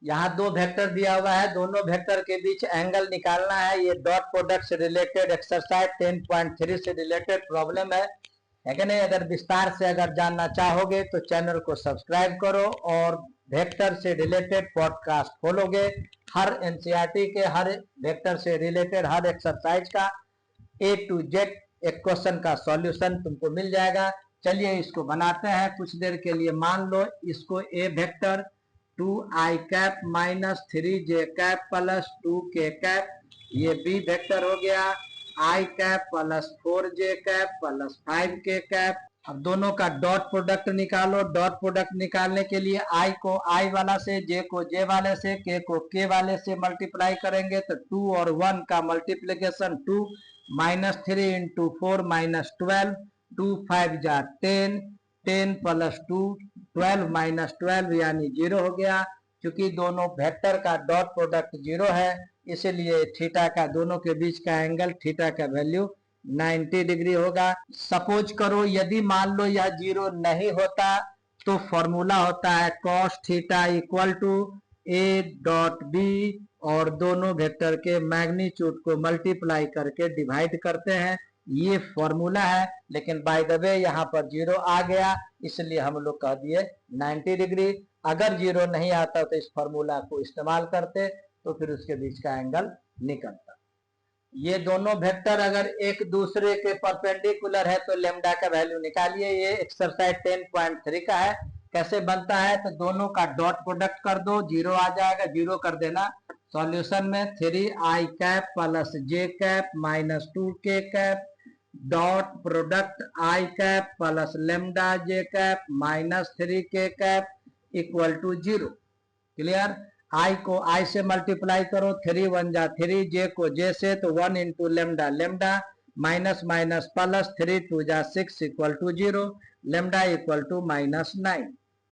यहाँ दो वेक्टर दिया हुआ है, दोनों वेक्टर के बीच एंगल निकालना है। ये डॉट प्रोडक्ट से रिलेटेड एक्सरसाइज 10.3 से रिलेटेड प्रॉब्लम है कि नहीं। अगर विस्तार से अगर जानना चाहोगे तो चैनल को सब्सक्राइब करो और वेक्टर से रिलेटेड पॉडकास्ट खोलोगे। हर एनसीईआरटी के हर वेक्टर से रिलेटेड हर एक्सरसाइज का A to Z एक क्वेश्चन का सॉल्यूशन तुमको मिल जाएगा। चलिए इसको बनाते हैं कुछ देर के लिए। मान लो इसको A vector 2i cap minus 3j cap plus 2k cap, ये B वेक्टर हो गया i cap plus 4j cap plus 5k cap. अब दोनों का डॉट प्रोडक्ट निकालो। डॉट प्रोडक्ट निकालने के लिए i को i वाला से, j को j वाले से, k को k वाले से मल्टीप्लाई करेंगे तो 2 और 1 का मल्टीप्लीकेशन 2 माइनस 3 इंटू 4 माइनस 12, 2 5 जा 10, 10 प्लस 2 12 माइनस 12 यानी 0 हो गया। क्योंकि दोनों वेक्टर का डॉट प्रोडक्ट 0 है इसलिए थीटा का दोनों के बीच का एंगल थीटा का वैल्यू 90 डिग्री होगा। सपोज करो यदि मान लो यह 0 नहीं होता तो फॉर्मूला होता है cos theta equal to a dot b और दोनों वेक्टर के मैग्नीट्यूड को मल्टीप्लाई करके डिवाइड करते हैं। ये फॉर्मूला है, लेकिन बाय द वे यहाँ पर 0 आ गया इसलिए हम लोग कह दिए 90 डिग्री। अगर 0 नहीं आता तो इस फॉर्मूला को इस्तेमाल करते तो फिर उसके बीच का एंगल निकलता। ये दोनों वेक्टर अगर एक दूसरे के परपेंडिकुलर है तो लेमडा का वैल्यू निकालिए। ये एक्सरसाइज 10.3 का है। कैसे बनता है तो दोनों का डॉट प्रोडक्ट कर दो, 0 आ जाएगा, 0 कर देना। सॉल्यूशन में 3i cap plus j cap minus 2k cap dot product i cap plus lambda j cap minus 3k cap equal to 0। Clear. i को i से मल्टीप्लाई करो, 3 1 जा 3, j को j से तो 1 into lambda lambda minus minus plus 3 2 जा 6 equal to 0, lambda equal to minus 9।